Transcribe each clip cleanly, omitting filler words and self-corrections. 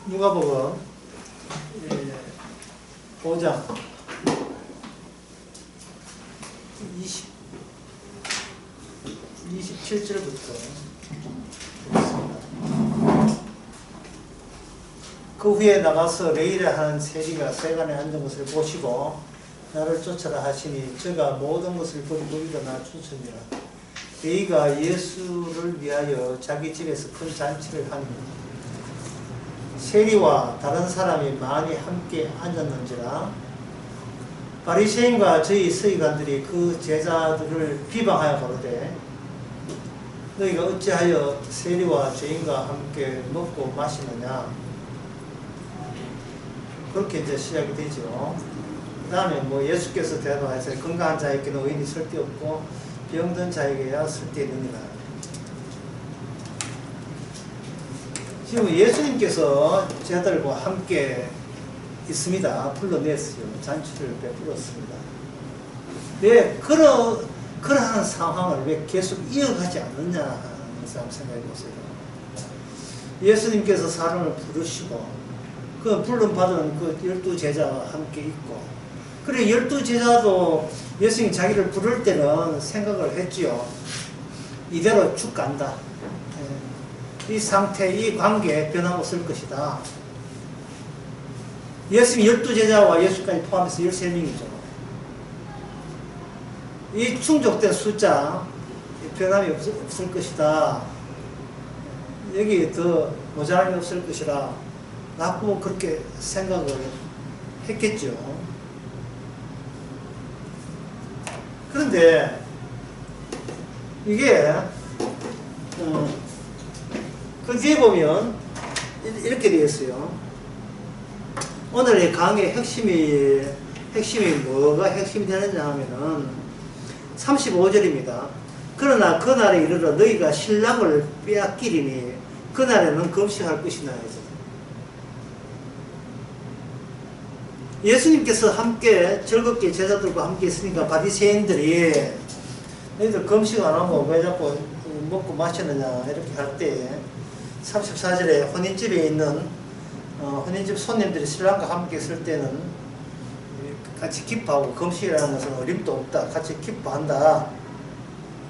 누가복음 5장 27절부터 그 후에 나가서 레이라 하는 세리가 세간에 앉은 것을 보시고 나를 쫓아라 하시니 저가 모든 것을 버리고 일어나 쫓으니라. 레이가 예수를 위하여 자기 집에서 큰 잔치를 하니 세리와 다른 사람이 많이 함께 앉았는지라. 바리새인과 저희 서기관들이 그 제자들을 비방하여 가로되 너희가 어찌하여 세리와 죄인과 함께 먹고 마시느냐. 그렇게 이제 시작이 되죠. 그 다음에 뭐 예수께서 대답하셨어요. 건강한 자에게는 의인이 쓸데없고 병든 자에게야 쓸데있느니라. 지금 예수님께서 제자들과 함께 있습니다. 불러냈어요. 잔치를 베풀었습니다. 왜 그러한 상황을 왜 계속 이어가지 않느냐 하는 사람 생각해 보세요. 예수님께서 사람을 부르시고 그 불름 받은 그 12제자와 함께 있고, 그래 12제자도 예수님 자기를 부를 때는 생각을 했지요. 이대로 쭉 간다. 이 상태, 이 관계에 변함없을 것이다. 예수님 12제자와 예수까지 포함해서 13명이죠. 이 충족된 숫자 변함이 없을 것이다. 여기 더 모자람이 없을 것이라 라고 그렇게 생각을 했겠죠. 그런데 이게 그 뒤에 보면 이렇게 되어 있어요. 오늘의 강의 핵심이 뭐가 핵심이 되느냐 하면은 35절입니다. 그러나 그날에 이르러 너희가 신랑을 빼앗기리니 그날에는 금식할 것이나 해서 예수님께서 함께 즐겁게 제자들과 함께 있으니까 바리새인들이 너희들 금식 안 하고 왜 자꾸 먹고 마시느냐 이렇게 할 때 34절에 혼인집에 있는 혼인집 손님들이 신랑과 함께 있을 때는 같이 기뻐하고 금식이라는 것은 어림도 없다. 같이 기뻐한다.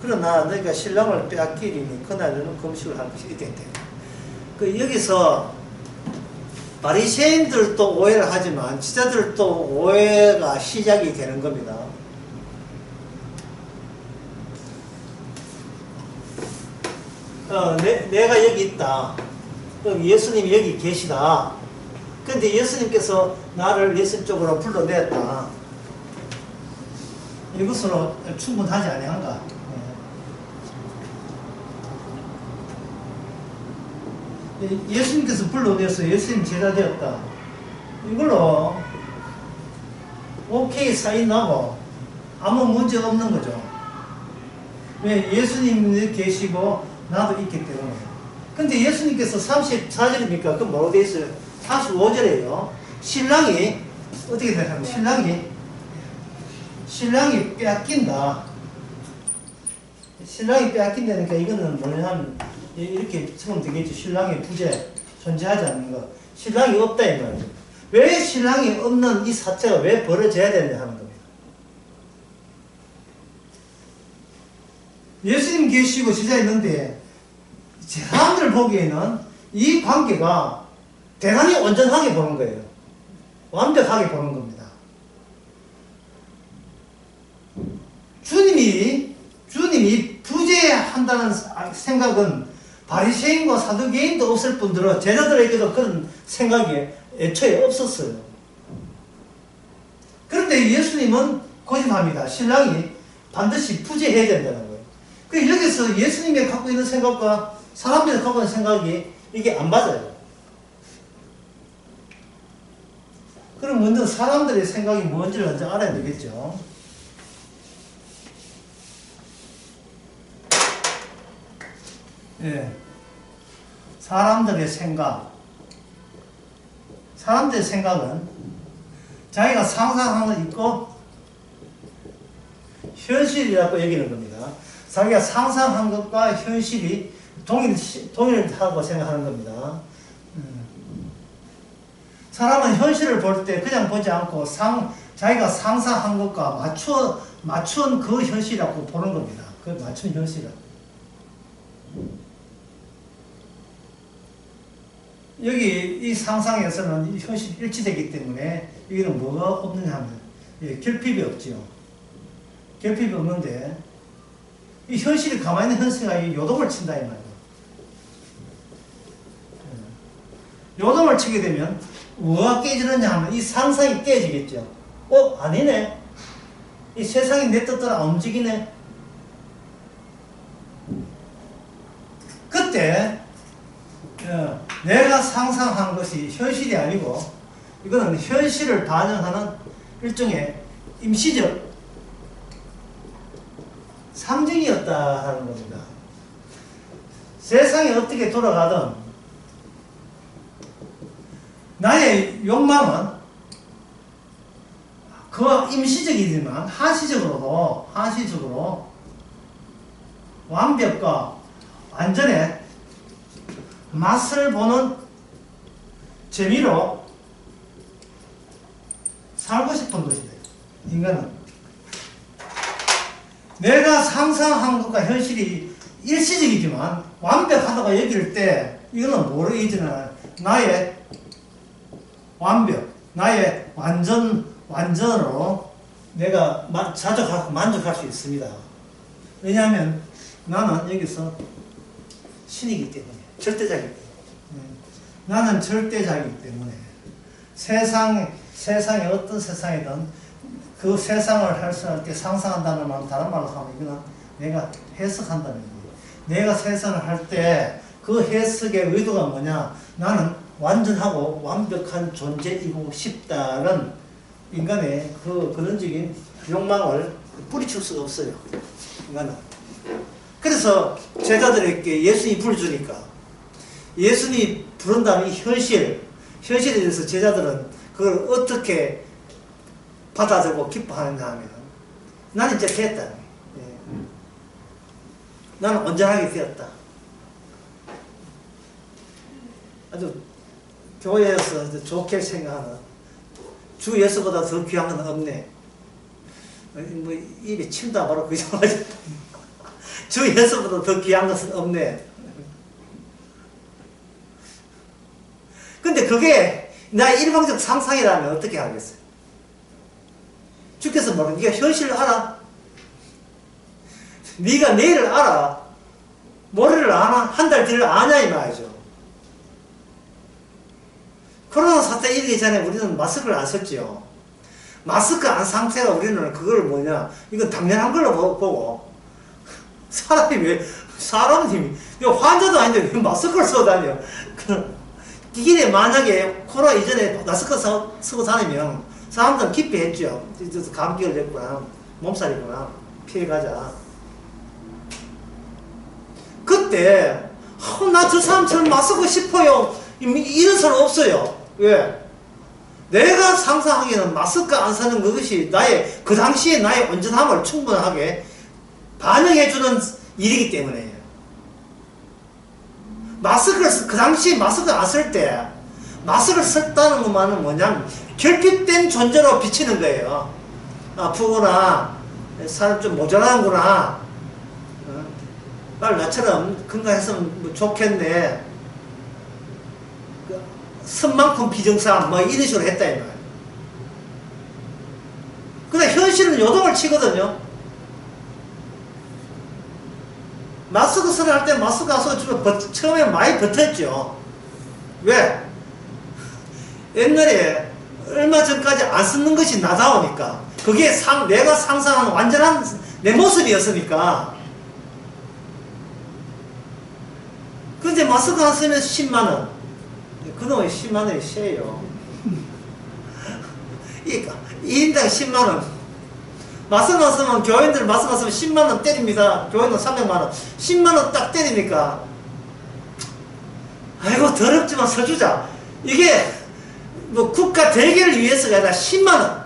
그러나 너희가 신랑을 빼앗기리니 그날에는 금식을 할 것이 이렇게 돼. 그 여기서 바리새인들도 오해를 하지만 지자들도 오해가 시작이 되는 겁니다. 내가 여기 있다. 예수님이 여기 계시다. 그런데 예수님께서 나를 예수님 쪽으로 불러냈다. 이것으로 충분하지 아니한가? 예수님께서 불러내서 예수님 제자 되었다. 이걸로 오케이 사인 나고 아무 문제 없는 거죠. 왜? 예수님이 계시고 나도 있기 때문에. 근데 예수님께서 34절입니까? 그럼 뭐로 되어 있어요? 45절이에요. 신랑이 어떻게 되냐면 신랑이 빼앗긴다. 신랑이 빼앗긴다니까 이거는 뭐냐면 이렇게 처음 되겠죠. 신랑의 부재, 존재하지 않는 것. 신랑이 없다 이 말이죠. 왜 신랑이 없는 이 사태가 왜 벌어져야 되느냐 하는 겁니다. 예수님 계시고 제자 있는데 사람들 보기에는 이 관계가 대단히 온전하게 보는 거예요. 완벽하게 보는 겁니다. 주님이 부재한다는 생각은 바리새인과 사두개인도 없을 뿐더러 제자들에게도 그런 생각이 애초에 없었어요. 그런데 예수님은 고집합니다. 신랑이 반드시 부재해야 된다는 거예요. 그 여기서 예수님이 갖고 있는 생각과 사람들이 갖고 있는 생각이 이게 안 맞아요. 그럼 먼저 사람들의 생각이 뭔지를 먼저 알아야 되겠죠. 예. 사람들의 생각은 자기가 상상한 거 있고 현실이라고 여기는 겁니다. 자기가 상상한 것과 현실이 동일하다고 생각하는 겁니다. 사람은 현실을 볼 때 그냥 보지 않고 자기가 상상한 것과 맞춘 그 현실이라고 보는 겁니다. 그 맞춘 현실은. 여기 이 상상에서는 이 현실이 일치되기 때문에 여기는 뭐가 없느냐 하면 결핍이 없지요. 결핍이 없는데 이 현실이 가만히 있는 현실이 요동을 친다 이 말이에요. 요동을 치게 되면 뭐가 깨지느냐 하면 이 상상이 깨지겠죠. 아니네. 이 세상이 내 뜻대로 안 움직이네. 그때 내가 상상한 것이 현실이 아니고 이거는 현실을 반영하는 일종의 임시적 상징이었다 하는 겁니다. 세상이 어떻게 돌아가든 나의 욕망은 그 임시적이지만 한시적으로 완벽과 완전의 맛을 보는 재미로 살고 싶은 것이다. 인간은 내가 상상한 것과 현실이 일시적이지만 완벽하다고 여길 때 이거는 뭐를 의지하나 나의 완벽, 나의 완전으로 내가 만족할 수 있습니다. 왜냐하면 나는 여기서 신이기 때문에, 절대자이기 때문에. 나는 절대자이기 때문에 세상에 어떤 세상이든 그 세상을 할 때 상상한다는 말은 다른 말로 하면 이거는 내가 해석한다는 거예요. 내가 세상을 할 때 그 해석의 의도가 뭐냐? 나는 완전하고 완벽한 존재이고 싶다는 인간의 그 근원적인 욕망을 뿌리칠 수가 없어요. 인간은. 그래서 제자들에게 예수님이 부르주니까 예수님이 부른다는 이 현실에 대해서 제자들은 그걸 어떻게 받아들고 기뻐하느냐 하면 나는 이제 됐다. 나는 온전하게 되었다. 아주 교회에서 좋게 생각하는 주 예수보다 더 귀한 건 없네. 뭐 입에 침도 안 바로 그저마지 주 예수보다 더 귀한 것은 없네. 근데 그게 나의 일방적 상상이라면 어떻게 하겠어요? 주께서 뭐라 네가 현실을 알아? 네가 내일을 알아? 모레를 아나? 한 달 뒤를 아냐 이 말이죠. 코로나 사태 일기 전에 우리는 마스크를 안 썼지요. 마스크 안 상태가 우리는 그걸 뭐냐, 이건 당연한 걸로 보고, 사람이 환자도 아닌데 왜 마스크를 쓰고 다녀? 이게 만약에 코로나 이전에 마스크 쓰고 다니면 사람들은 기피했죠. 감기를 냈구나, 몸살이구나, 피해가자. 그때 나 저 사람처럼 마스크 싶어요 이런 사람 없어요. 왜? 내가 상상하기에는 마스크 안 쓰는 그것이 그 당시에 나의 온전함을 충분하게 반영해주는 일이기 때문에. 그 당시에 마스크 안 쓸 때, 마스크를 썼다는 것만은 뭐냐면, 결핍된 존재로 비치는 거예요. 아프구나, 사람 좀 모자라는구나, 빨리 나처럼 건강했으면 뭐 좋겠네. 선만큼 비정상 뭐 이런 식으로 했다 이 말이에요. 근데 현실은 요동을 치거든요. 마스크 쓰러 할 때 마스크 안 쓰고 처음에 많이 버텼죠. 왜? 옛날에 얼마 전까지 안 쓰는 것이 나다우니까, 그게 내가 상상하는 완전한 내 모습이었으니까. 근데 마스크 안 쓰면 10만원. 그놈의 10만원이 세요. 1인당 10만원. 마스크 안 쓰면, 교인들 마스크 안 쓰면 10만원 때립니다. 교인은 300만원. 10만원 딱 때리니까, 아이고, 더럽지만 서주자. 이게, 뭐, 국가 대계를 위해서가 아니라 10만원.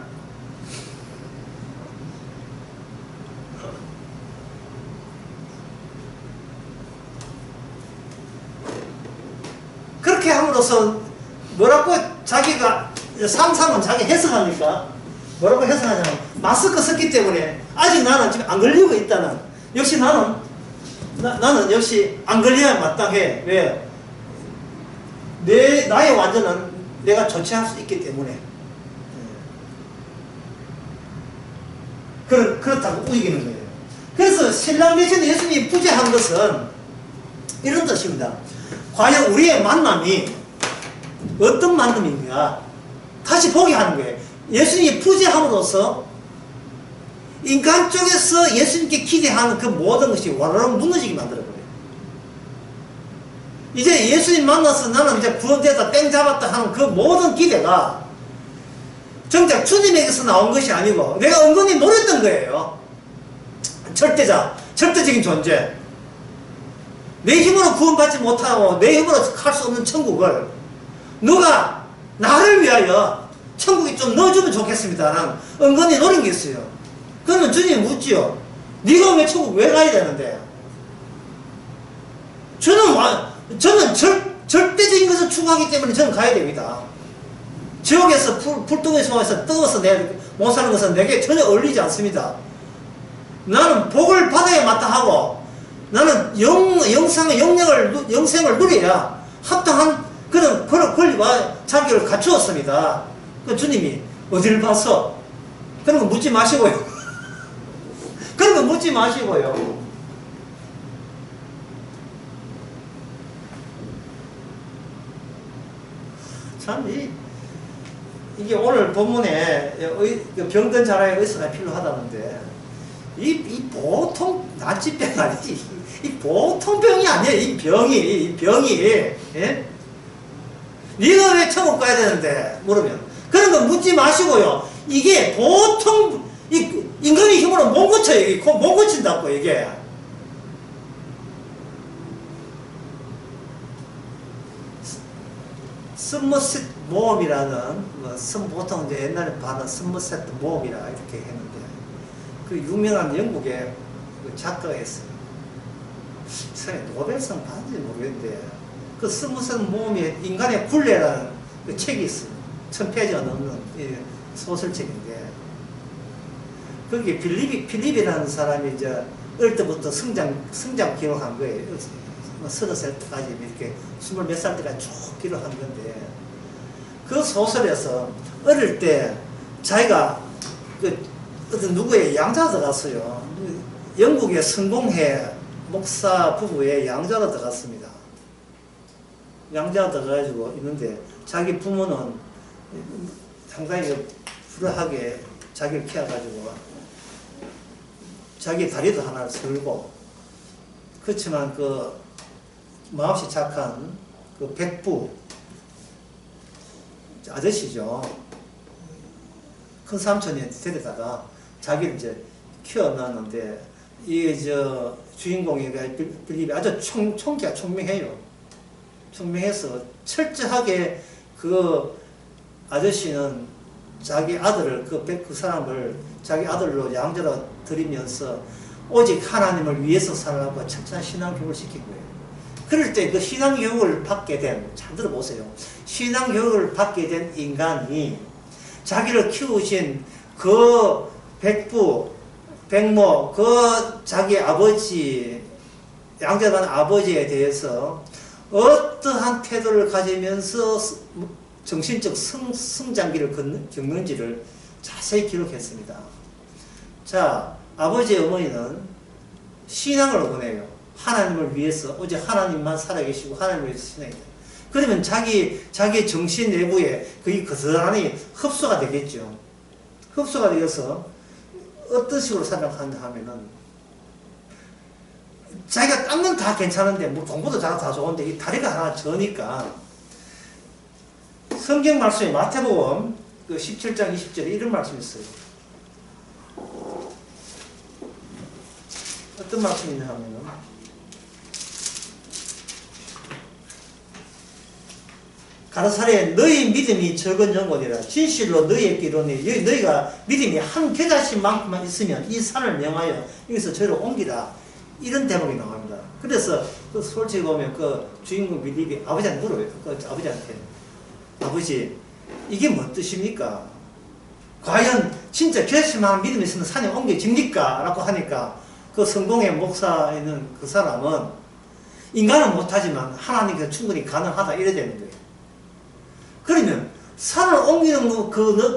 그렇게 함으로써 뭐라고 자기가 상상은 자기 해석하니까 뭐라고 해석하냐면 마스크 썼기 때문에 아직 나는 지금 안 걸리고 있다는 역시 나는 역시 안 걸려야 마땅해. 왜? 나의 완전은 내가 조치할 수 있기 때문에 그렇다고 우기는 거예요. 그래서 신랑 대신 예수님이 부재한 것은 이런 뜻입니다. 과연 우리의 만남이 어떤 만남인가 다시 보게 하는 거예요. 예수님이 부재함으로써 인간 쪽에서 예수님께 기대하는 그 모든 것이 와르르 무너지게 만들어버려요. 이제 예수님 만나서 나는 이제 구원되었다 땡 잡았다 하는 그 모든 기대가 정작 주님에게서 나온 것이 아니고 내가 은근히 노렸던 거예요. 절대적인 존재. 내 힘으로 구원받지 못하고 내 힘으로 갈 수 없는 천국을 누가 나를 위하여 천국에 좀 넣어주면 좋겠습니다라는 은근히 노린 게 있어요. 그러면 주님이 묻지요. 네가 왜 천국 왜 가야 되는데? 저는 절대적인 것을 추구하기 때문에 저는 가야 됩니다. 지옥에서 불덩이 속에서 뜨거워서 못 사는 것은 내게 전혀 어울리지 않습니다. 나는 복을 받아야 마땅하고 나는 영생을 누려야 합당한 그런 권리와 자격을 갖추었습니다. 그 주님이 어디를 봤어? 그런 거 묻지 마시고요. 그런 거 묻지 마시고요. 참 이게 오늘 본문에 병든 자라의 의사가 필요하다는데 이 보통 난치병 아니지. 이 보통 병이 아니에요. 이 병이 예? 네가 왜 천국 가야 되는데 물으면 그런 거 묻지 마시고요. 이게 보통 인간의 힘으로 못 고쳐요. 못 고친다고 이게. 스머셋 모험이라는 보통 이제 옛날에 받은 스머셋 모험이라 이렇게 했는데 그 유명한 영국의 그 작가가 있어요. 노벨상 받은지 모르겠는데 그 스머셋 모험이 인간의 굴레라는 그 책이 있어요. 1000페이지가 넘는 소설책인데 거기에 필립이라는 사람이 이제 어릴 때부터 성장 기록한 거예요. 30살 때까지 이렇게 20몇 살 때까지 쭉 기록한 건데 그 소설에서 어릴 때 자기가 어떤 누구의 양자가 들어갔어요. 영국의 성공회 목사 부부의 양자가 들어갔습니다. 양자가 들어가지고 있는데 자기 부모는 상당히 불우하게 자기를 키워가지고 자기 다리도 하나를 설고 그렇지만 그 마음씨 착한 그 백부 아저씨죠. 큰 삼촌이 데려다가 자기를 이제 키워놨는데 이게 주인공이 빌립이 아주 총명해요. 총명해서 철저하게 그 아저씨는 자기 아들을 그 사람을 자기 아들로 양자로 들이면서 오직 하나님을 위해서 살라고 철저한 신앙교육을 시킨 거예요. 그럴 때 그 신앙교육을 받게 된, 잘 들어보세요. 신앙교육을 받게 된 인간이 자기를 키우신 그 백부, 백모, 그 자기 아버지, 양자간 아버지에 대해서 어떠한 태도를 가지면서 정신적 성장기를 겪는지를 자세히 기록했습니다. 자, 아버지의 어머니는 신앙을 원해요. 하나님을 위해서 오직 하나님만 살아계시고 하나님을 위해서 신앙이 돼요. 그러면 자기 정신 내부에 그게 그스란히 흡수가 되겠죠. 흡수가 되어서 어떤 식으로 살아가는가 하면은 자기가 딴 건 다 괜찮은데 뭐 공부도 잘하고 다 좋은데 이 다리가 하나 저니까 성경 말씀이 마태복음 그 17장 20절에 이런 말씀이 있어요. 어떤 말씀이냐 하면은 가라사대 너희 믿음이 적은 영혼이라 진실로 너희에게 이르노니 너희가 믿음이 한 겨자씨만큼만 있으면 이 산을 명하여 여기서 저리로 옮기라 이런 대목이 나옵니다. 그래서 그 솔직히 보면 그 주인공 빌립이 아버지한테 물어요. 그 아버지한테 아버지, 이게 뭔 뜻입니까? 과연 진짜 결심한 믿음이 있으면 산에 옮겨집니까? 라고 하니까 그 성공의 목사에 있는 그 사람은 인간은 못하지만 하나님께서 충분히 가능하다 이래 되는 거예요. 그러면 산을 옮기는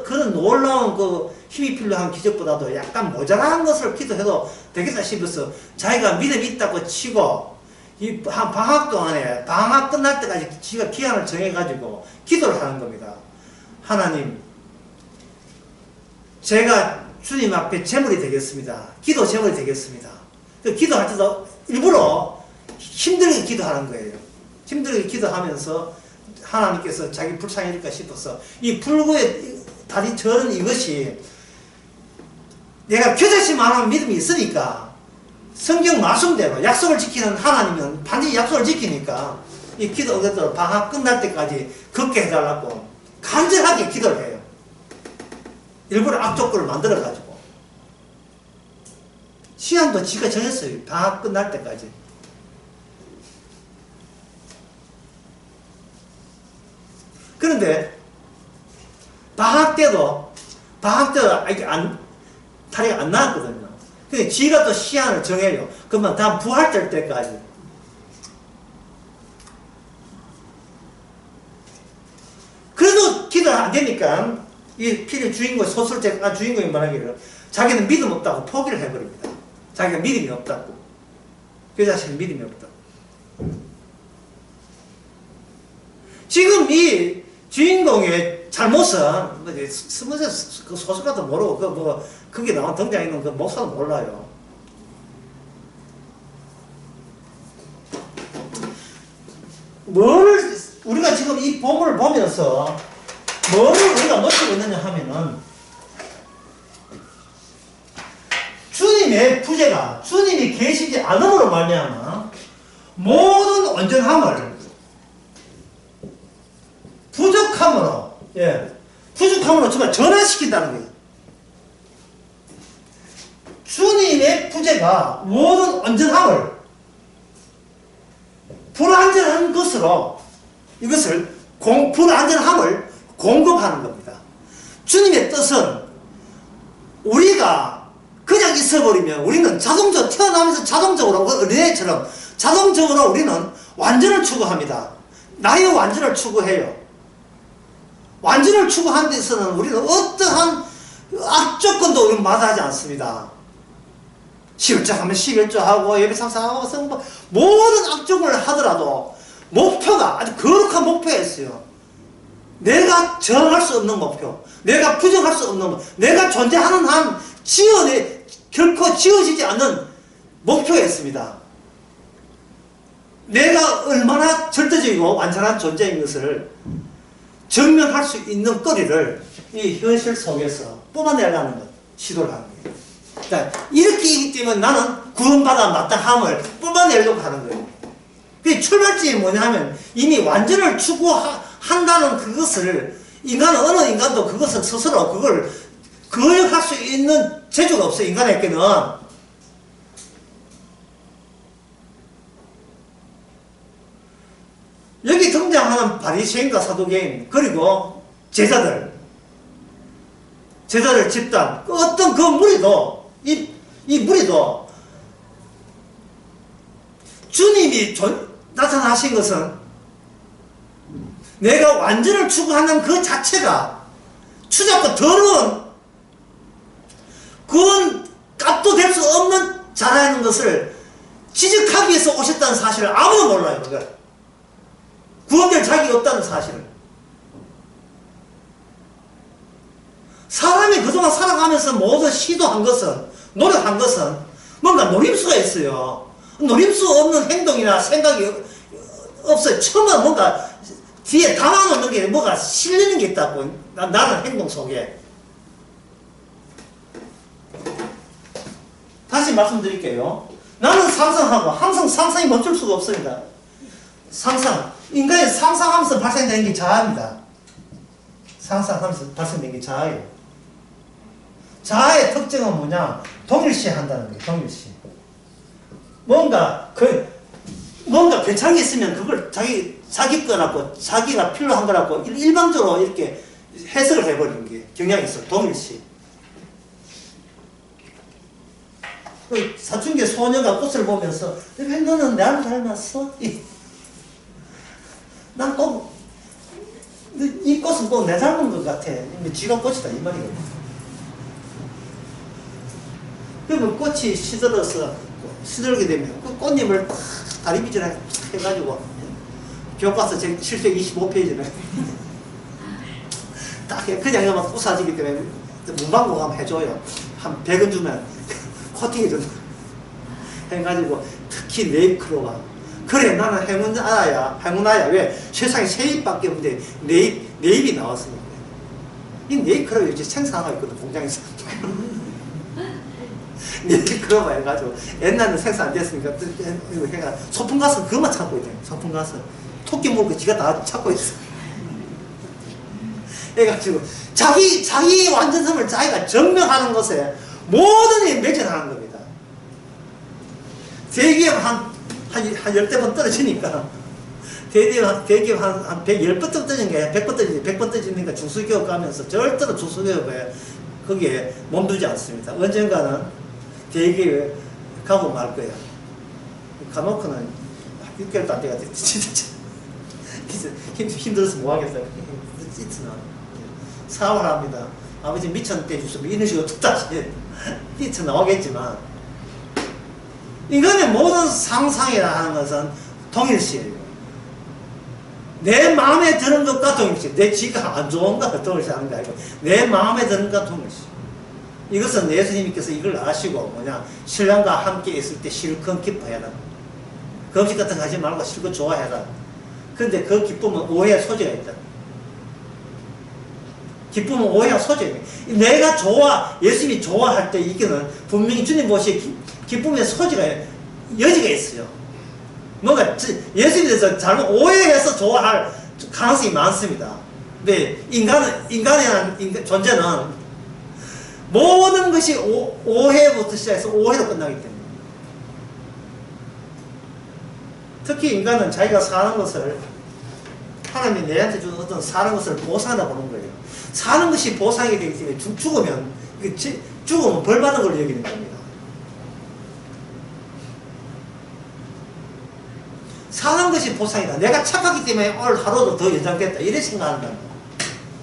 그런 놀라운 그 힘이 필요한 기적보다도 약간 모자란 것을 기도해도 되겠다 싶어서 자기가 믿음이 있다고 치고 이 한 방학 동안에 방학 끝날 때까지 지가 기한을 정해가지고 기도를 하는 겁니다. 하나님, 제가 주님 앞에 제물이 되겠습니다. 기도 제물이 되겠습니다. 기도할 때도 일부러 힘들게 기도하는 거예요. 힘들게 기도하면서 하나님께서 자기 불쌍해질까 싶어서 이 불구에 다리 저는 이것이 내가 겨자씨만한 믿음이 있으니까 성경 말씀대로 약속을 지키는 하나님은 반드시 약속을 지키니까 이 기도 그대로 방학 끝날 때까지 걷게 해달라고 간절하게 기도를 해요. 일부러 악조건을 만들어가지고 시간도 지가 정했어요. 방학 끝날 때까지. 그런데 방학 때도 다리가 안 나왔거든요. 근데 지가 또 시한을 정해요. 그러면 다음 부활절 때까지. 그래도 기도가 안 되니까 이 필의 주인공, 소설가 주인공이 말하기를 자기는 믿음 없다고 포기를 해버립니다. 자기가 믿음이 없다고. 그 자신은 믿음이 없다고. 지금 이 주인공의 잘못은 그 소설가도 모르고 거기 나온 등장있는 그 목사도 몰라요. 우리가 지금 이 본문을 보면서 뭐를 우리가 놓치고 있느냐 하면은 주님의 부재가 주님이 계시지 않음으로 말미암아 모든 온전함을 부족함으로 정말 전환시킨다는 거예요. 주님의 부재가 모든 온전함을 불완전한 것으로 이것을 불완전함을 공급하는 겁니다. 주님의 뜻은 우리가 그냥 있어버리면 우리는 자동적으로 태어나면서 자동적으로 어린애처럼 자동적으로 우리는 완전을 추구합니다. 나의 완전을 추구해요. 완전을 추구하는 데 있어서는 우리는 어떠한 악조건도 우리는 마다하지 않습니다. 11조 하면 11조 하고 예배 상상하고 성부 모든 악조건을 하더라도 목표가 아주 거룩한 목표가 있어요. 내가 저항할 수 없는 목표, 내가 부정할 수 없는 목표, 내가 존재하는 한 결코 지어지지 않는 목표가 있습니다. 내가 얼마나 절대적이고 완전한 존재인 것을 증명할 수 있는 거리를 이 현실 속에서 뿜어내려는 것, 시도를 하는 거예요. 그러니까 이렇게 있기 때문에 나는 구원받아 마땅함을 뿜어내려고 하는 거예요. 그 출발점이 뭐냐 하면 이미 완전을 추구한다는 그것을 어느 인간도 그것을 스스로 그걸 거역할 수 있는 재주가 없어요. 인간에게는. 여기 등장하는 바리새인과 사두개인 그리고 제자들 집단 어떤 그 무리도 이 무리도 주님이 나타나신 것은 내가 완전을 추구하는 그 자체가 추잡고 더러운 그건 값도 될 수 없는 자라는 것을 지적하기 위해서 오셨다는 사실을 아무도 몰라요. 그걸. 구원될 자격이 없다는 사실을. 사람이 그동안 살아가면서 모두 시도한 것은, 노력한 것은 뭔가 노림수가 있어요. 노림수 없는 행동이나 생각이 없어요. 처음에 뭔가 뒤에 담아놓는 게 뭐가 실리는 게 있다고. 나는 행동 속에. 다시 말씀드릴게요. 나는 상상하고 항상 상상이 멈출 수가 없습니다. 인간이 상상하면서 발생되는 게 자아입니다. 상상하면서 발생되는 게 자아예요. 자아의 특징은 뭐냐? 동일시 한다는 거예요. 동일시. 뭔가 괜찮은 게 있으면 그걸 자기 자기 거라고, 자기가 필요한 거라고 일방적으로 이렇게 해석을 해버리는 게 경향이 있어. 동일시. 사춘기 소녀가 꽃을 보면서 왜 너는 나를 닮았어? 난 꼭 이 꽃은 꼭 내 닮은 것 같아. 지가 꽃이다 이 말이거든. 그러면 꽃이 시들게 되면 그 꽃잎을 딱 다리빗질하게 해가지고 교과서 제 725페이지를 딱 그냥 막 부사지기 때문에 문방구 가면 해줘요. 한 100원 주면 코팅해 준다. 해가지고 특히 네잎크로가 그래 나는 행운아야. 왜? 세상에 세 잎밖에 없는데 네잎이 나왔으니까. 이 네잎크로가 이제 생산하고 있거든 공장에서. 네잎크로가 해가지고 옛날에는 생산 안 됐으니까 소풍 가서 그것만 찾고 있대. 소풍 가서 토끼 물고 지가 다 찾고 있어. 해가지고 자기 완전성을 자기가 증명하는 것에 모든 일이 매진하는 겁니다. 대기업 한 10대번 떨어지니까 대기업 한 110번 떨어지는 게 100번 떨어지지 100번 떨어지니까 중소기업 가면서 절대로 중소기업에 거기에 몸두지 않습니다. 언젠가는 대기업에 가고 말 거야. 가놓고는 6개월도 안 돼가 진짜 힘들어서 뭐 하겠어요. 사업을 합니다. 아버지 미쳤대 주시면 이런 식으로 다시 뛰쳐나오겠지만 인간의 모든 상상이라 하는 것은 동일시예요. 내 마음에 드는 것과 동일시. 내 지가 안 좋은 것과 동일시 하는 게 아니고 내 마음에 드는 것과 동일시. 이것은 예수님께서 이걸 아시고 신랑과 함께 있을 때 실컷 기뻐해라. 금식 같은 거 하지 말고 실컷 좋아해라. 그런데 그 기쁨은 오해의 소지가 있다. 기쁨은 오해의 소지가 있다. 내가 예수님이 좋아할 때 이게는 분명히 주님 보시기에 기쁨의 소지가 여지가 있어요. 뭔가 예수님에 대해서 잘못 오해해서 좋아할 가능성이 많습니다. 근데 인간의 존재는 모든 것이 오해부터 시작해서 오해로 끝나기 때문에 특히 인간은 자기가 사는 것을 하나님이 내한테 준 어떤 사는 것을 보상이라 보는 거예요. 사는 것이 보상이 되기 때문에 죽으면 벌 받는 걸로 여기는 겁니다. 사는 것이 보상이다. 내가 착하기 때문에 오늘 하루도 더 연장됐다. 이래 생각한다.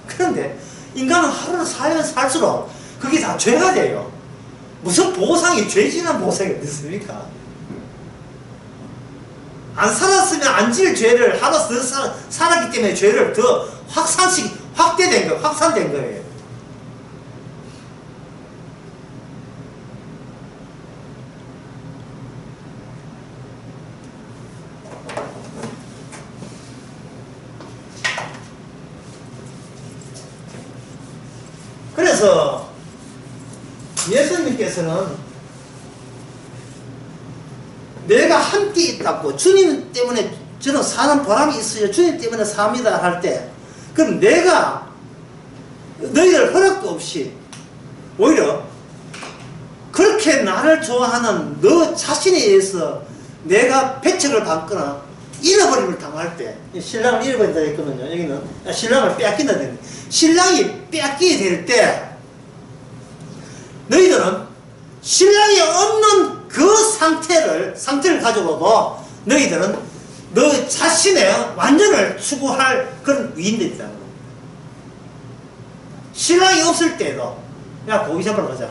그런데 인간은 하루를 살면 살수록 그게 다 죄가 돼요. 무슨 보상이 죄지난 보상이 어디 있습니까? 안 살았으면 안 질 죄를 하루 더 살았기 때문에 죄를 더 확대된 거예요. 확산된 거예요. 그래서 예수님께서는 내가 함께 있다고 주님 때문에 저는 사는 보람이 있어요. 주님 때문에 삽니다 할 때 그럼 내가 너희들 허락도 없이 오히려 그렇게 나를 좋아하는 너 자신에 의해서 내가 배척을 받거나 잃어버림을 당할 때 신랑을 잃어버린다 했거든요. 여기는 신랑을 빼앗긴다 했는데 신랑이 빼앗기게 될 때 너희들은 신랑이 없는 그 상태를 가지고도 너희들은 너 자신의 완전을 추구할 그런 위인들이 있다는 거예요. 신랑이 없을 때도 야 고기 잡으러 가자.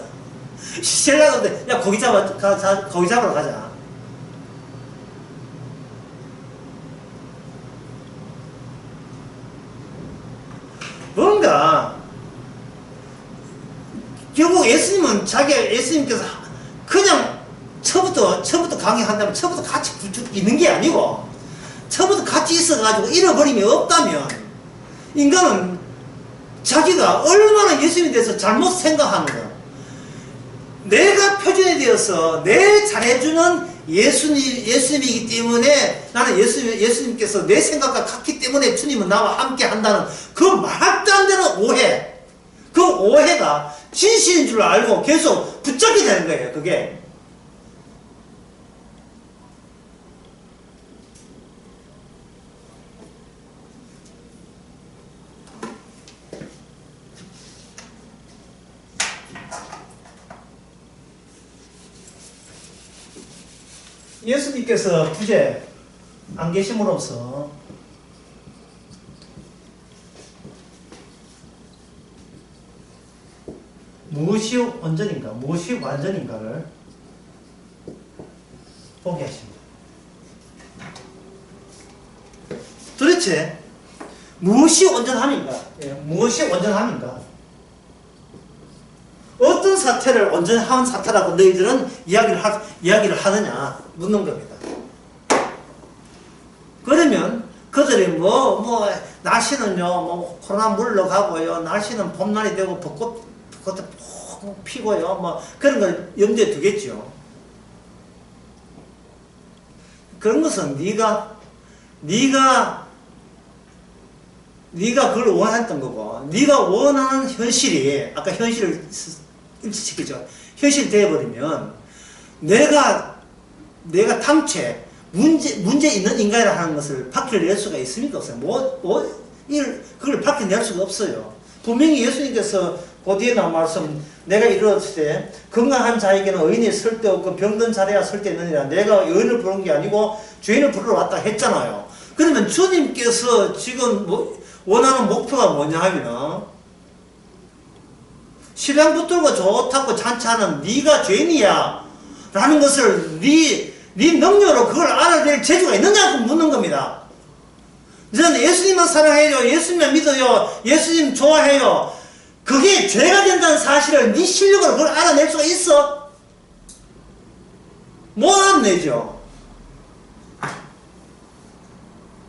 신랑이 없을 때 야 고기 잡으러 가자. 뭔가 결국 예수님께서 그냥 처음부터 강의한다면 처음부터 같이 있는 게 아니고 처음부터 같이 있어가지고 잃어버림이 없다면 인간은 자기가 얼마나 예수님에 대해서 잘못 생각하는가. 내가 표준이 되어서 내 잘해주는 예수님이기 때문에 나는 예수님께서 내 생각과 같기 때문에 주님은 나와 함께 한다는 그 말도 안 되는 오해. 그 오해가 진실인 줄 알고 계속 붙잡게 되는 거예요. 그게. 예수님께서 부재 안 계심으로써 무엇이 온전인가, 무엇이 완전인가를 보게 하십니다. 도대체 무엇이 온전함인가? 예, 무엇이 온전함인가? 어떤 사태를 온전한 사태라고 너희들은 이야기를 하느냐 묻는 겁니다. 그러면 그들이 날씨는요, 코로나 물러가고요, 날씨는 봄날이 되고 벚꽃 피고요, 그런 걸 염두에 두겠죠. 그런 것은 네가 그걸 원했던 거고, 네가 원하는 현실이, 아까 현실을 일치시키죠. 현실이 되어버리면 내가 당최 문제 있는 인간이라 하는 것을 밝혀낼 수가 있습니까? 없어요. 그걸 밝혀낼 수가 없어요. 분명히 예수님께서 그 뒤에 나온 말씀, 내가 이르렀을 때 건강한 자에게는 의인이 쓸데없고 병든 자리야 쓸데있느니라. 내가 의인을 부른 게 아니고 죄인을 부르러 왔다 했잖아요. 그러면 주님께서 지금 원하는 목표가 뭐냐 하면, 신랑 붙들고 좋다고 잔치하는 네가 죄인이야 라는 것을 네 능력으로 그걸 알아낼 재주가 있느냐고 묻는 겁니다. 너는 예수님만 사랑해요, 예수님만 믿어요, 예수님 좋아해요, 그게 죄가 된다는 사실을 네 실력으로 그걸 알아낼 수가 있어? 못 알아내죠.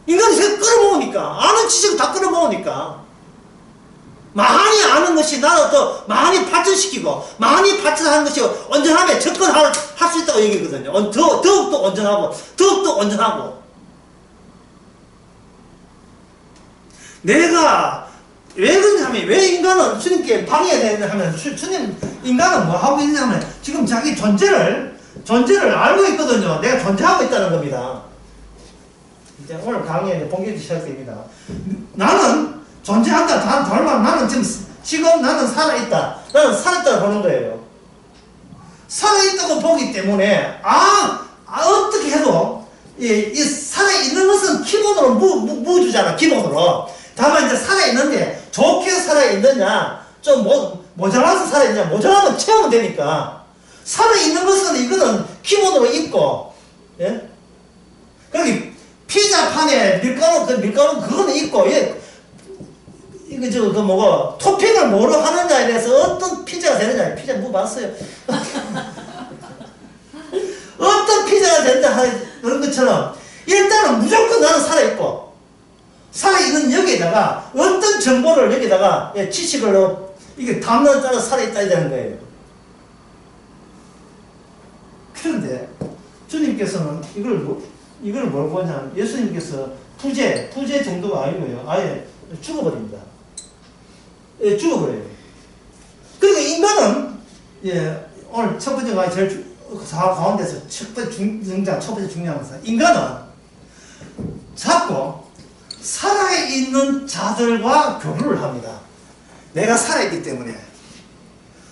인간이 새 끌어모으니까, 아는 지식을 다 끌어모으니까, 많이 아는 것이 나를 더 많이 발전시키고, 많이 발전하는 것이 온전함에 접근할 수 있다고 얘기거든요. 더욱더 온전하고, 더욱더 온전하고. 내가 왜 그러냐면, 왜 인간은 주님께 방해되냐 하면, 주님, 인간은 뭐 하고 있냐면, 지금 자기 존재를 알고 있거든요. 내가 존재하고 있다는 겁니다. 이제 오늘 강의에 본격적으로 시작됩니다. 나는 존재한다. 다른 말, 나는 지금 나는 살아있다. 나는 살았다고 보는 거예요. 살아있다고 보기 때문에, 어떻게 해도, 이 살아있는 것은 기본으로 무주잖아, 기본으로. 다만 이제 살아있는데, 좋게 살아있느냐, 좀 모자라서 살아있느냐, 모자라면 채우면 되니까. 살아있는 것은 이거는 기본으로 있고, 예? 거기 피자판에 밀가루 그거는 있고, 예. 토핑을 뭐로 하느냐에 대해서 어떤 피자가 되느냐, 피자 봤어요. 어떤 피자가 된다 하는 것처럼, 일단은 무조건 나는 살아있고, 살아있는 여기에다가 어떤 정보를 여기다가 지식을 이게 담는 따라 살아있다 되는 거예요. 그런데 주님께서는 이걸 뭘 보냐, 예수님께서 부재 정도가 아니고요, 아예 죽어버립니다. 예, 죽어버려요. 그러니까 인간은, 예, 오늘 첫 번째 강의 제일 가운데서 첫 번째 중요한 것은, 인간은 자꾸 살아있는 자들과 교류를 합니다. 내가 살아있기 때문에.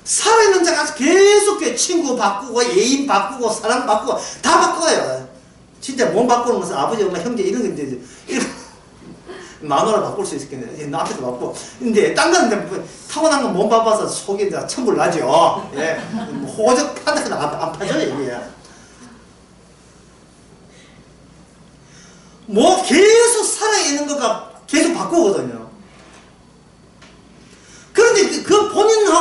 살아있는 자가 계속 친구 바꾸고, 애인 바꾸고, 사람 바꾸고, 다 바꿔요. 진짜 몸 바꾸는 것은 아버지, 엄마, 형제 이런 건데, 만화를 바꿀 수 있겠네. 나한테도 바꾸고. 근데, 딴 거는 타고난 건 몸 바빠서 속이 천불 나죠. 예. 호적 판단은 안 파져요, 이게. 계속 살아있는 거가 계속 바꾸거든요. 그런데 그 본인은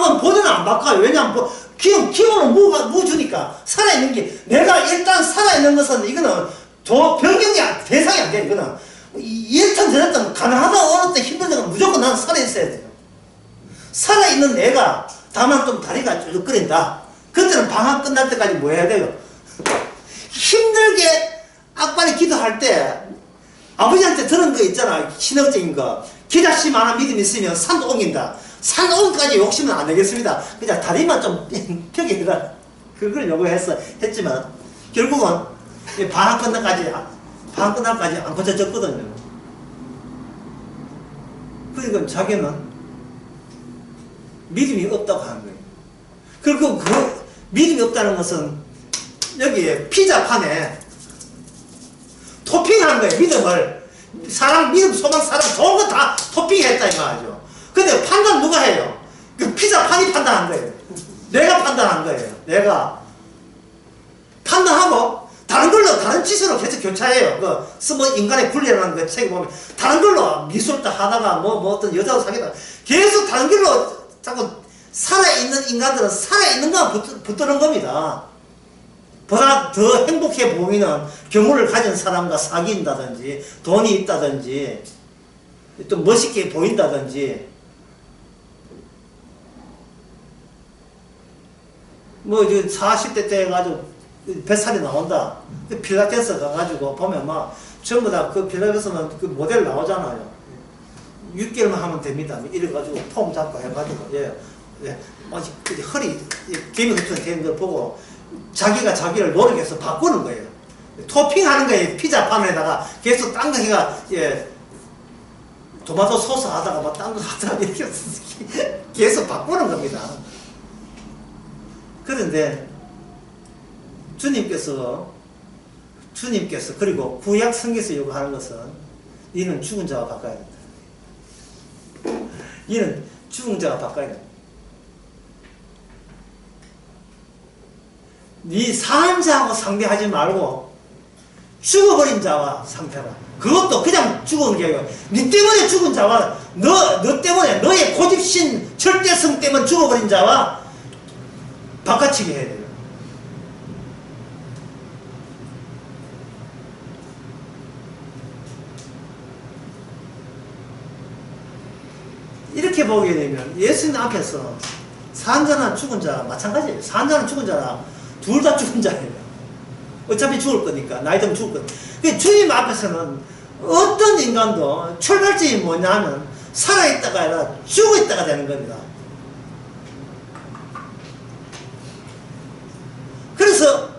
안 바꿔요. 왜냐하면 기본은 무주니까. 살아있는 게, 내가 일단 살아있는 것은 이거는 변경이 대상이 안 돼. 이거는 이랬든 저랬든 가능하다 어렵든 힘들든 무조건 나는 살아있어야 돼요. 살아있는 내가 다만 좀 다리가 쭈글거린다. 그때는 방학 끝날 때까지 뭐 해야 돼요? 힘들게 악발이 기도할 때 아버지한테 들은 거 있잖아. 신앙적인 거. 기다심 하나 믿음 있으면 산도 옮긴다. 산 옮기까지 욕심은 안 내겠습니다. 그냥 다리만 좀 펴게 해라. 그걸 했지만 결국은 방학 끝날까지 안 고쳐졌거든요. 그러니까 자기는 믿음이 없다고 하는 거예요. 그리고 그 믿음이 없다는 것은 여기에 피자판에 토핑한 거예요. 믿음을. 사람, 믿음, 소망, 사랑, 좋은 거 다 토핑했다 이 말이죠. 근데 판단 누가 해요? 그 피자판이 판단한 거예요. 내가 판단한 거예요. 내가 판단하고 다른 걸로, 다른 짓으로 계속 교차해요. 뭐 인간의 분리라는 그 책에 보면 다른 걸로 미술도 하다가 뭐 어떤 여자도 사귀다가 계속 다른 걸로 자꾸 살아있는 인간들은 살아있는 것만 붙드는 겁니다. 보다 더 행복해 보이는 경우를 가진 사람과 사귄다든지 돈이 있다든지 또 멋있게 보인다든지 뭐 40대 때 해가지고 뱃살이 나온다. 필라테스 가가지고 보면 막 전부 다 그 필라테스는 그 모델 나오잖아요. 6개월만 하면 됩니다. 이래가지고 폼 잡고 해가지고 예. 허리 개미 같은 되는 걸 보고 자기가 자기를 노력해서 바꾸는 거예요. 토핑하는 거예요. 피자판에다가 계속 딴 거 해가 토마토 소스 하다가 막 딴 거 하다가 이렇게 계속 바꾸는 겁니다. 그런데 주님께서 그리고 구약 성경에서 요구하는 것은 이는 죽은 자와 바꿔야 된다. 이는 죽은 자와 바꿔야 된다. 네 사한 자하고 상대하지 말고 죽어버린 자와 상대하라. 그것도 그냥 죽은 게 아니고 네 때문에 죽은 자와 너 때문에 너의 고집신 절대성 때문에 죽어버린 자와 바꿔치기 해야 돼요. 이렇게 보게 되면 예수님 앞에서 산 자나 죽은 자 마찬가지예요. 산 자는 죽은 자나 둘 다 죽은 자예요. 어차피 죽을 거니까 나이 들면 죽을 거니까. 주님 앞에서는 어떤 인간도 출발점이 뭐냐면 살아있다가 아니라 죽어있다가 되는 겁니다. 그래서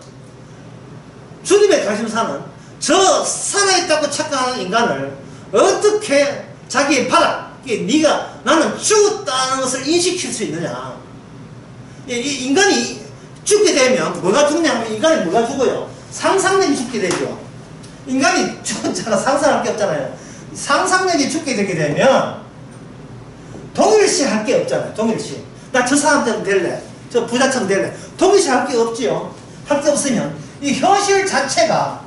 주님의 관심사는 저 살아있다고 착각하는 인간을 어떻게 자기의 바닥, 네가 나는 죽었다는 것을 인식할 수 있느냐. 이 인간이 죽게 되면 뭐가 죽냐면 인간이 뭐가 죽어요? 상상력이 죽게 되죠. 인간이 죽은 자가 상상할 게 없잖아요. 상상력이 죽게 되게 되면 동일시 할 게 없잖아요. 동일시. 나 저 사람처럼 될래. 저 부자처럼 될래. 동일시 할 게 없지요. 할 게 없으면 이 현실 자체가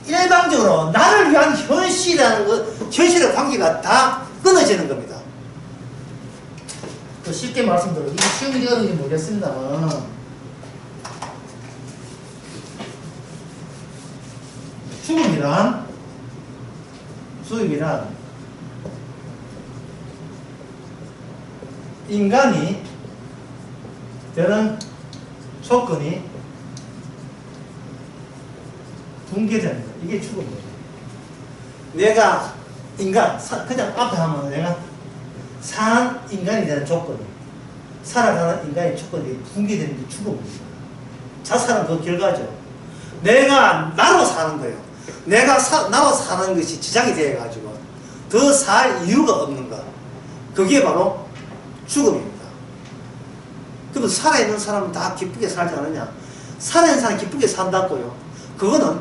일방적으로 나를 위한 현실이라는 현실의 관계가 다 끊어지는 겁니다. 또 쉽게 말씀드려 이게 쉬운 게 어려운지 모르겠습니다만 죽음이란 인간이 되는 조건이 붕괴되는 거예요. 이게 죽음이에요. 내가 인간, 그냥 앞에 하면 내가 사는 인간이 되는 조건, 살아가는 인간의 조건이 붕괴되는 게 죽음입니다. 자살은 그 결과죠. 내가 나로 사는 거예요. 내가 나로 사는 것이 지장이 되어가지고 더 살 이유가 없는 것. 그게 바로 죽음입니다. 그러면 살아있는 사람은 다 기쁘게 살지 않느냐? 살아있는 사람은 기쁘게 산다고요. 그거는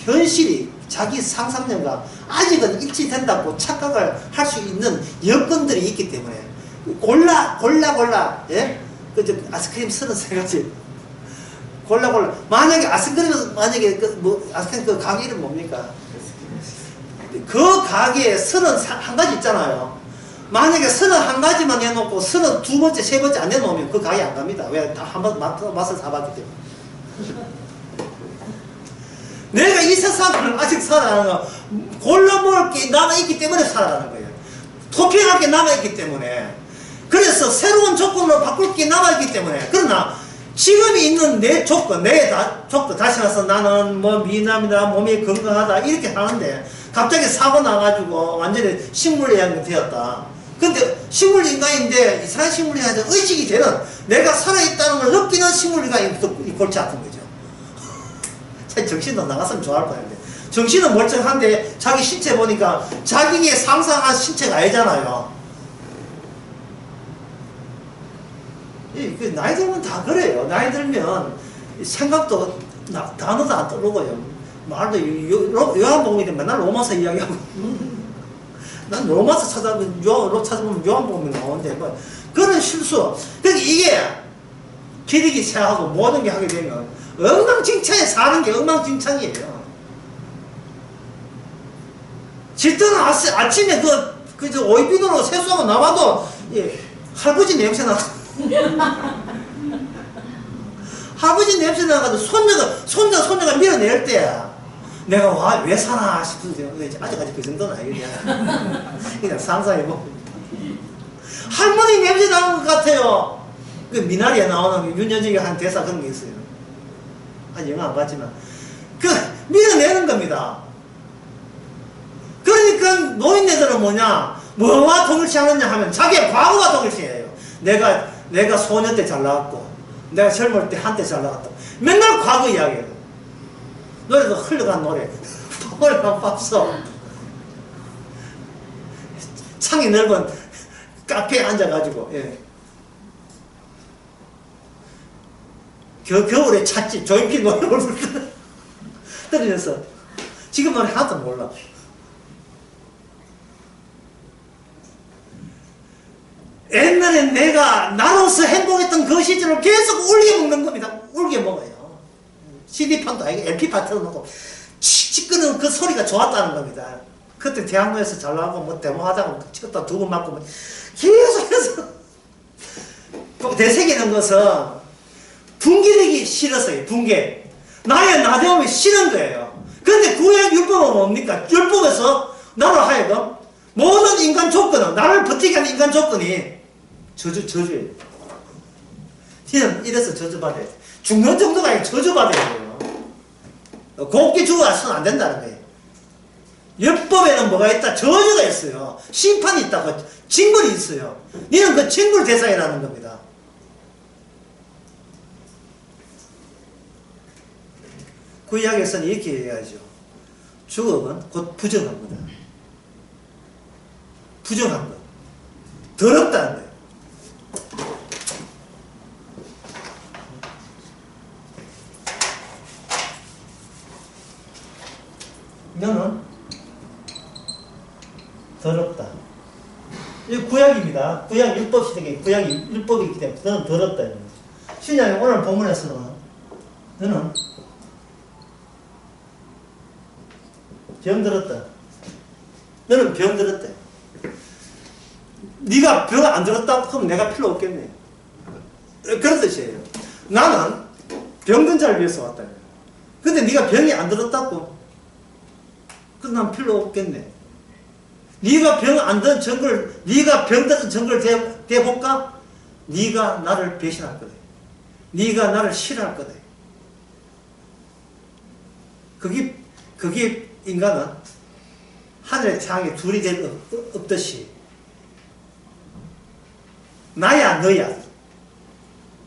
현실이 자기 상상력과 아직은 일치된다고 착각을 할 수 있는 여건들이 있기 때문에 골라 예? 아이스크림 33가지 골라 만약에 아이스크림 아이스크림 그 가게 이름 뭡니까? 그 가게에 31가지 있잖아요. 만약에 31가지만 해놓고 32번째, 3번째 안 해놓으면 그 가게 안 갑니다. 왜? 다 한 번 맛을 사봤기 때문에. 내가 이 세상을 아직 살아가는 거 골라먹을 게 남아있기 때문에 살아가는 거예요. 토핑할 게 남아있기 때문에. 그래서 새로운 조건으로 바꿀 게 남아있기 때문에. 그러나 지금 있는 내 조건, 조건 다시 말해서 나는 뭐 미남이다, 몸이 건강하다 이렇게 하는데 갑자기 사고 나가지고 완전히 식물인간이 되었다. 근데 식물인간인데 이상한 식물인간이 의식이 되는 내가 살아있다는 걸 느끼는 식물인간이 골치 아픈 거죠. 정신도 나갔으면 좋아할 뻔했는데 정신은 멀쩡한데 자기 신체 보니까 자기의 상상한 신체가 아니잖아요. 나이 들면 다 그래요. 나이 들면 생각도 단어도 안 떠오르고요. 말도 요한복음인데 맨날 로마서 이야기하고. 난 로마서 찾아보면 요한복음이 나오는데 뭐 그런 실수. 그러니까 이게 기력이 세하고 모든 게 하게 되면 엉망진창에 사는 게 엉망진창이에요. 질때는 아침에 그 오이비누로 세수하고 나와도 예, 할아버지 냄새 나. 할아버지 냄새 나가지고 손녀가 밀어낼 때 내가 와 왜 사나 싶은데 아직까지 그 정도는 아니거든요. 그냥 상상해보고 할머니 냄새 나는 것 같아요. 그 미나리에 나오는 윤여정이 한 대사 그런 게 있어요. 아직 영화 안 봤지만 그 밀어내는 겁니다. 그러니까 노인네들은 뭐와 동일시하느냐 하면 자기의 과거가 동일시해요. 내가 소년 때 잘 나갔고 내가 젊을 때 한때 잘 나갔다. 맨날 과거 이야기해요. 노래도 흘러간 노래. 흘러간 밥솥. 창이 넓은 카페에 앉아가지고, 예. 겨울에 찻집, 조용필 노래를 들으면서 지금 노래 하나도 몰라. 옛날에 내가 나로서 행복했던 그 시절을 계속 울게 먹는 겁니다. 울게 먹어요. CD판도 아니고 LP판 틀어놓고 칙칙 끄는 그 소리가 좋았다는 겁니다. 그때 대학로에서 잘 나가고 뭐 데모하다가 찍었다 2번 맞고 계속해서 되새기는 것은 분기되기 싫었어요. 분개. 나의 나대움이 싫은 거예요. 그런데 구약 율법은 뭡니까? 율법에서 나로 하여금 모든 인간 조건은 나를 버티게 하는 인간 조건이 저주예요. 이래서 저주받아야 돼. 죽는 정도가 아니라 저주받아야 돼요. 곱게 죽어서는 안 된다는 거예요. 율법에는 뭐가 있다? 저주가 있어요. 심판이 있다고 징벌이 있어요. 너는 그 징벌 대상이라는 겁니다. 그 이야기에서는 이렇게 얘기하죠. 죽음은 곧 부정한 거다. 부정한 것. 더럽다는 거예요. 너는 더럽다. 이 구약입니다. 구약 율법 시대에 구약이 율법이기 때문에 너는 더럽다. 신약의 오늘 본문에서는 너는 병들었다. 너는 병들었다. 네가 병 안 들었다? 그럼 내가 필요 없겠네. 그런 뜻이에요. 나는 병든 자를 위해서 왔다. 근데 네가 병이 안 들었다고? 그럼 난 필요 없겠네. 네가 병 안 든 정글, 네가 병든 정글 대볼까? 네가 나를 배신할 거다. 네가 나를 싫어할 거다. 그게 인간은 하늘의 태양에 둘이 될 없듯이 나야 너야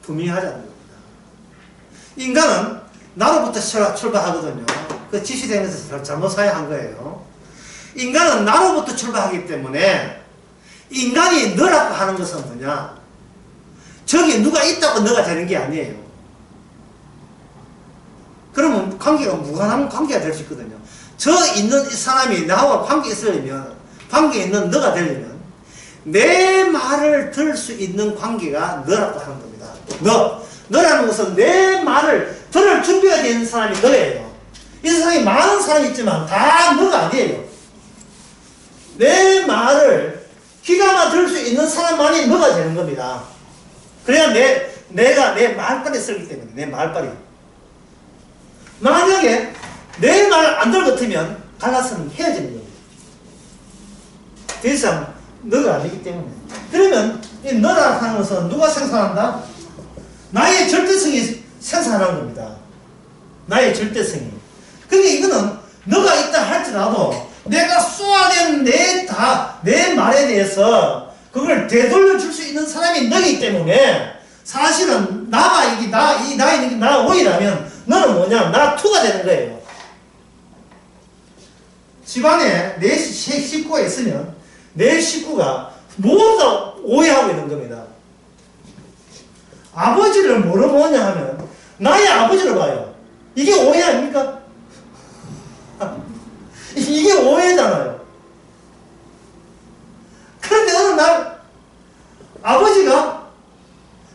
분명히 하자는 겁니다. 인간은 나로부터 출발하거든요. 그 지시되면서 잘못 사회한 거예요. 인간은 나로부터 출발하기 때문에 인간이 너라고 하는 것은 뭐냐? 저기 누가 있다고 너가 되는 게 아니에요. 그러면 관계가 무관한 관계가 될 수 있거든요. 저 있는 이 사람이 나와 관계 있으려면, 관계에 있는 너가 되려면 내 말을 들을 수 있는 관계가 너라고 하는 겁니다. 너라는 것은 내 말을 들을 준비가 되는 사람이 너예요. 이 세상에 많은 사람이 있지만 다 너가 아니에요. 내 말을 귀가마 들을 수 있는 사람만이 너가 되는 겁니다. 그래야 내가 내 말빨이 쓰기 때문에, 내 말빨이. 만약에 내 말을 안 들거든 갈라서는 헤어지는 겁니다. 더 이상 너가 아니기 때문에. 그러면 이 너라 하는 것은 누가 생산한다? 나의 절대성이 생산하는 겁니다. 나의 절대성이. 근데 이거는 너가 있다 할지라도 내가 쏘아낸 내 말에 대해서 그걸 되돌려 줄 수 있는 사람이 너기 때문에 사실은 나가 나의 나 오이라면 너는 뭐냐? 나 투가 되는 거예요. 집안에 내 식구가 있으면 내 식구가 모두 다 오해하고 있는 겁니다. 아버지를 뭐로 보냐 하면 나의 아버지를 봐요. 이게 오해 아닙니까? 이게 오해잖아요. 그런데 어느 날 아버지가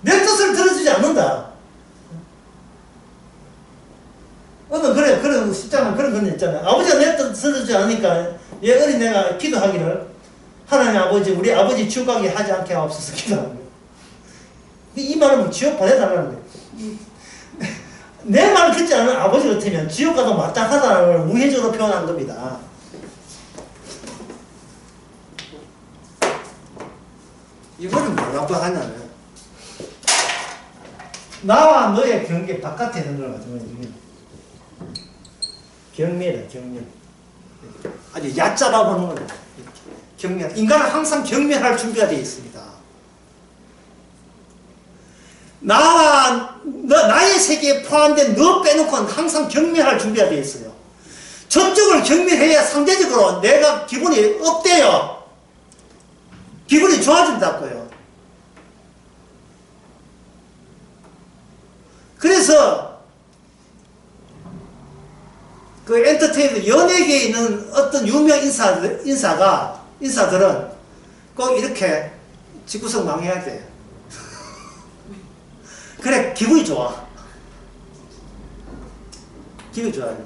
내 뜻을 들어주지 않는다. 그런 십자가 그런 건 있잖아요. 아버지가 내 뜻을 들어주지 않으니까 얘 어린애가 기도하기를 하나님 아버지 우리 아버지 지옥 가게 하지 않게 하옵소서 기도하는 거예요. 이 말은 뭐 지옥 보내달라는 거예요. 내 말을 듣지 않은 아버지 같으면 지옥 가도 마땅하다는 걸 우회적으로 표현한 겁니다. 이거는 뭐라고 하냐면 나와 너의 경계 바깥에 있는 걸 가지고 경멸이다. 경멸. 아주 얕잡아 보는 거예요. 경멸. 인간은 항상 경멸할 준비가 되어 있습니다. 나의 세계에 포함된 너 빼놓고는 항상 경멸할 준비가 되어 있어요. 저쪽을 경멸해야 상대적으로 내가 기분이 업돼요. 기분이 좋아진다고요. 그래서 그 엔터테인먼트 연예계에 있는 어떤 유명 인사들은 꼭 이렇게 집구석 망해야 돼. 그래 기분이 좋아. 기분이 좋아요.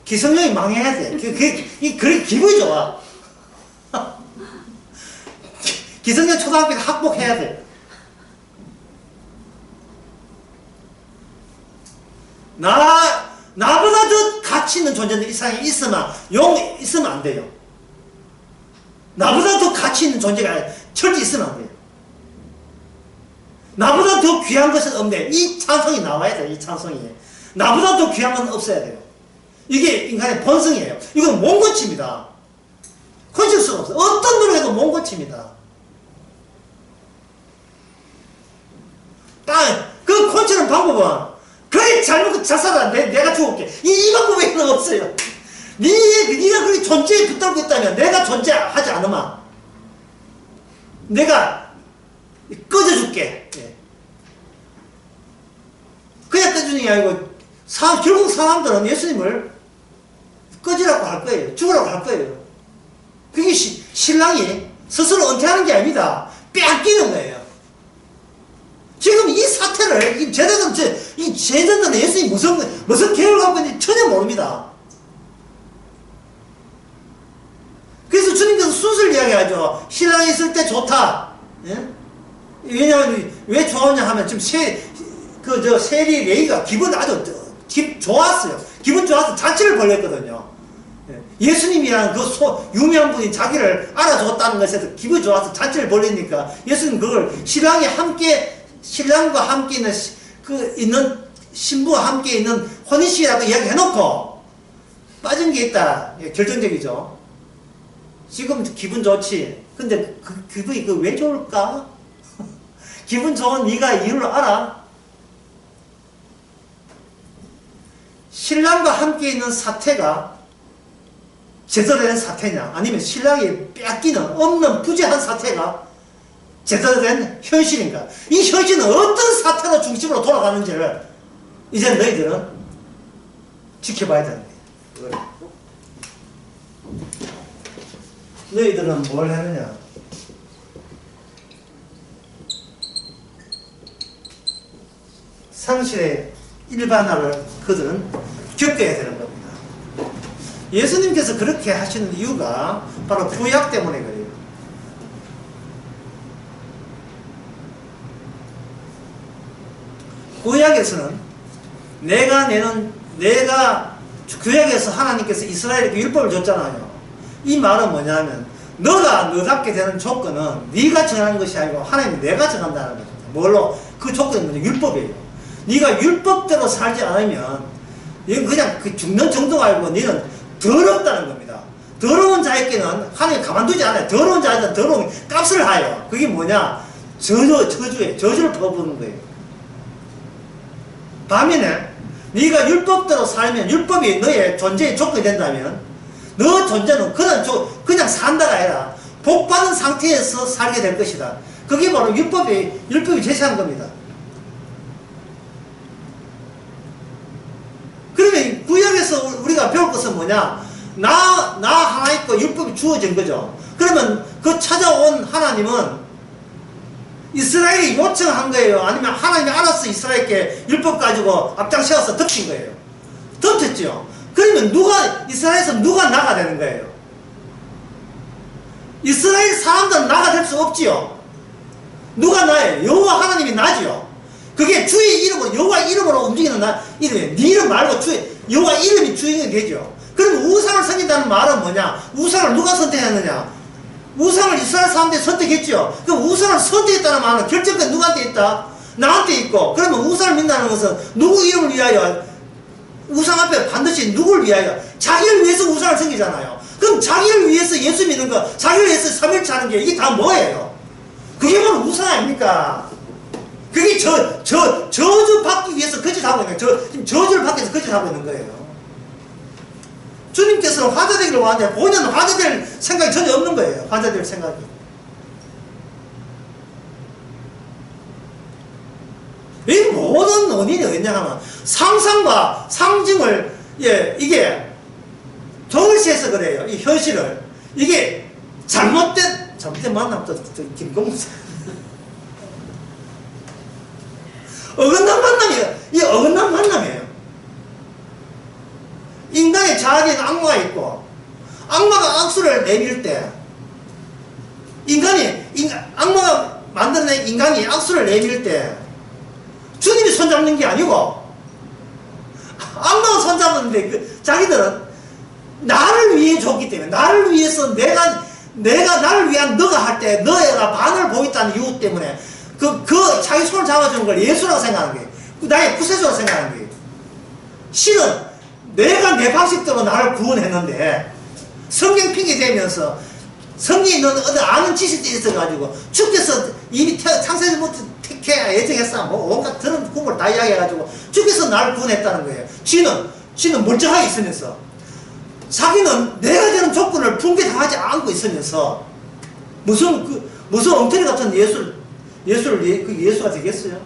기성용이 망해야 돼. 그래 기분이 좋아. 기성용 초등학교 때 학복해야 돼. 나보다 더 가치 있는 존재는 이 세상에 있으면 안 돼요. 나보다 더 가치 있는 존재가 절대 있으면 안 돼요. 나보다 더 귀한 것은 없네. 이 찬성이 나와야 돼요. 이 찬성이. 나보다 더 귀한 건 없어야 돼요. 이게 인간의 본성이에요. 이건 못 고칩니다. 고칠 수가 없어요. 어떤 노력해도 못 고칩니다. 그 고치는 방법은 그래 잘못 자살아 내가 죽을게 이 방법에는 없어요. 네가 그렇게 존재에 붙들고 있다면 내가 존재하지 않으마 내가 꺼져줄게. 그냥 꺼주는 게 아니고 결국 사람들은 예수님을 꺼지라고 할 거예요. 죽으라고 할 거예요. 그게 신랑이 스스로 은퇴하는 게 아닙니다. 빼앗기는 거예요. 지금 이 사태를 이 제자들은 예수님이 무슨 계획을 갖고 있는지 전혀 모릅니다. 그래서 주님께서 순서를 이야기하죠. 신랑이 있을 때 좋다. 예? 왜냐하면 왜 좋았냐 하면 지금 세리 레이가 기분 아주 좋았어요. 기분 좋아서 잔치를 벌였거든요. 예수님이라는 유명한 분이 자기를 알아줬다는 것에서 기분 좋아서 잔치를 벌리니까 예수님 그걸 신랑과 함께 있는 신부와 함께 있는 혼인식이라고 이야기해놓고 빠진 게 있다. 결정적이죠. 지금 기분 좋지. 근데 그 기분이 왜 좋을까? 기분 좋은 네가 이유를 알아? 신랑과 함께 있는 사태가 제대로 된 사태냐 아니면 신랑이 뺏기는 없는 부재한 사태가 제대로 된 현실인가? 이 현실은 어떤 사태로 중심으로 돌아가는지를 이제 너희들은 지켜봐야 되는 거예요. 너희들은 뭘 하느냐? 상실의 일반화를 그들은 겪어야 되는 겁니다. 예수님께서 그렇게 하시는 이유가 바로 구약 때문에 그래요. 구약에서는 구약에서 하나님께서 이스라엘에게 율법을 줬잖아요. 이 말은 뭐냐면 너가 너답게 되는 조건은 네가 정하는 것이 아니고 하나님이 내가 정한다는 겁니다. 뭘로? 그 조건이 뭐냐? 율법이에요. 네가 율법대로 살지 않으면 그냥 죽는 정도가 아니고 너는 더럽다는 겁니다. 더러운 자에게는 하나님이 가만두지 않아요. 더러운 자에게는 더러운 값을 하여. 그게 뭐냐? 저주를 퍼부는 거예요. 반면에 네가 율법대로 살면 율법이 너의 존재의 조건이 된다면 너 존재는 그냥 산다가 아니라 복받은 상태에서 살게 될 것이다. 그게 바로 율법이 제시한 겁니다. 그러면 구약에서 우리가 배울 것은 뭐냐? 나 하나 있고 율법이 주어진 거죠. 그러면 그 찾아온 하나님은 이스라엘이 요청한 거예요? 아니면 하나님이 알아서 이스라엘께 율법 가지고 앞장세워서 덮친 거예요? 덮쳤죠. 그러면 이스라엘에서 누가 나가 되는 거예요? 이스라엘 사람들은 나가 될 수 없지요. 누가 나예요? 여호와 하나님이 나지요. 그게 주의 이름으로, 여호와 이름으로 움직이는 이름이에요. 네 이름 말고 여호와 이름이 주인이 되죠. 그럼 우상을 섬긴다는 말은 뭐냐? 우상을 누가 선택했느냐? 우상을 이스라엘 사람들이 선택했죠. 그럼 우상을 선택했다는 말은 결정권 누구한테 있다? 나한테 있고. 그러면 우상을 믿는다는 것은 누구 이름을 위하여? 우상 앞에 반드시 누구를 위하여? 자기를 위해서 우상을 섬기잖아요. 그럼 자기를 위해서 예수 믿는 거, 자기를 위해서 삼일체 하는 게 이게 다 뭐예요? 그게 바로 우상 아닙니까? 그게 저주 받기 위해서 거짓하고 있는 거예요. 지금 저주를 받기 위해서 거짓하고 있는 거예요. 주님께서는 화제되기를 원하는데 본인은 화제될 생각이 전혀 없는 거예요. 화제될 생각이. 이 모든 원인이 어디냐 하면 상상과 상징을 이게 동일시해서 그래요. 이 현실을. 이게 잘못된 만남 또 김건모 어긋난 만남이에요. 이 어긋난 만남이에요. 인간의 자아에는 악마가 있고 악마가 악수를 내밀 때 악마가 만들어낸 인간이 악수를 내밀 때 주님이 손잡는 게 아니고 악마가 손잡았는데 자기들은 나를 위해 줬기 때문에 나를 위해서 내가 나를 위한 너가 할 때 너가 반을 보였다는 이유 때문에 자기 손을 잡아주는 걸 예수라고 생각하는 거예요. 나의 구세주라고 생각하는 거예요. 실은 내가 내 방식대로 나를 구원했는데 성경 핑계 대면서 성경에 있는 아는 지식들이 있어가지고 주께서 이미 창세전부터 예정했어. 뭐 온갖 드는 구걸 다 이야기해가지고 주께서 나를 구원했다는 거예요. 지는 멀쩡하게 있으면서 자기는 내가 되는 조건을 붕괴당하지 않고 있으면서 무슨 엉터리 같은 그게 예수가 되겠어요?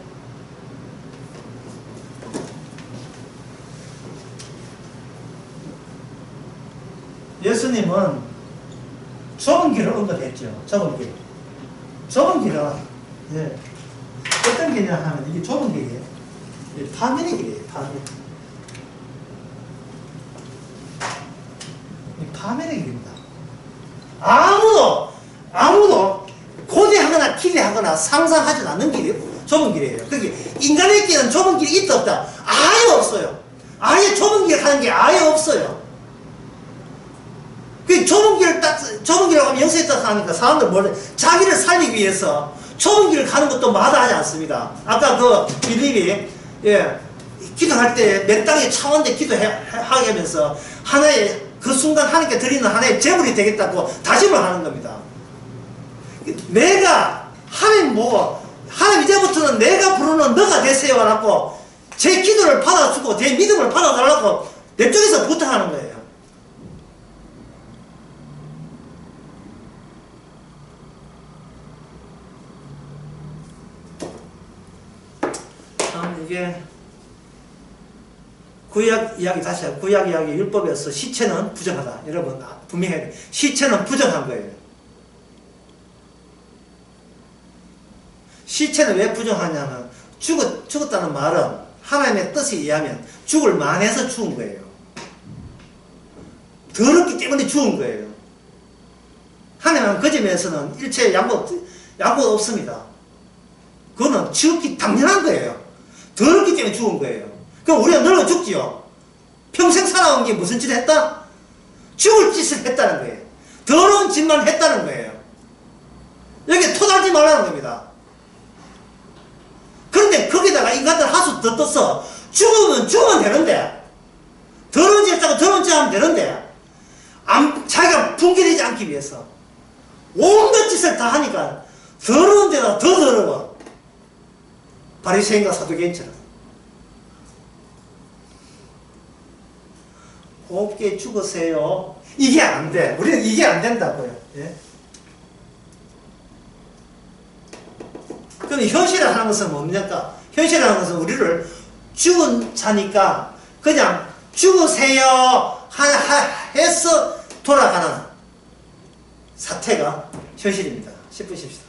예수님은 좁은 길을 언급했죠. 좁은 길. 좁은 길은 어떤 길이냐 하면 이게 좁은 길이에요. 파멸의 길이에요. 파멸의 길입니다. 아무도 고대하거나 기대하거나 상상하지 않는 길이에요. 좁은 길이에요. 그게 인간의 길은 좁은 길이 있다 없다? 아예 없어요. 아예 좁은 길 가는 게 아예 없어요. 그 좁은 길을 하면 영세에 딱 하니까 사람들 자기를 살리기 위해서 좁은 길을 가는 것도 마다하지 않습니다. 아까 빌립이 기도할 때 몇 땅의 차원대 기도하게 하면서 하나의 그 순간 하나님께 드리는 하나의 제물이 되겠다고 다짐을 하는 겁니다. 하나님 이제부터는 내가 부르는 너가 되세요라고 제 기도를 받아주고 제 믿음을 받아달라고 내 쪽에서 부탁하는 거예요. 이게 구약 이야기 다시 해요. 구약 이야기 율법에서 시체는 부정하다. 여러분 분명히 해야 돼요. 시체는 부정한 거예요. 시체는 왜 부정하냐면 죽었다는 말은 하나님의 뜻에 의하면 죽을 만해서 죽은 거예요. 더럽기 때문에 죽은 거예요. 하나님은 그 점에서는 일체 양보 없습니다. 그거는 지극히 당연한 거예요. 더럽기 때문에 죽은 거예요. 그럼 우리가 늙어 죽지요. 평생 살아온 게 무슨 짓을 했다? 죽을 짓을 했다는 거예요. 더러운 짓만 했다는 거예요. 여기 토달지 말라는 겁니다. 그런데 거기다가 인간들 하수 더 떠서 죽으면 되는데 더러운 짓 했다고 더러운 짓 하면 되는데 자기가 붕괴되지 않기 위해서 온갖 짓을 다 하니까 더러운 데다 더 더러워. 바리새인과 사두개인처럼 곱게 죽으세요. 이게 안 돼. 우리는 이게 안 된다고요. 예? 그럼 현실이라는 것은 뭡니까? 현실이라는 것은 우리를 죽은 자니까 그냥 죽으세요 해서 돌아가는 사태가 현실입니다. 10분 쉽시다.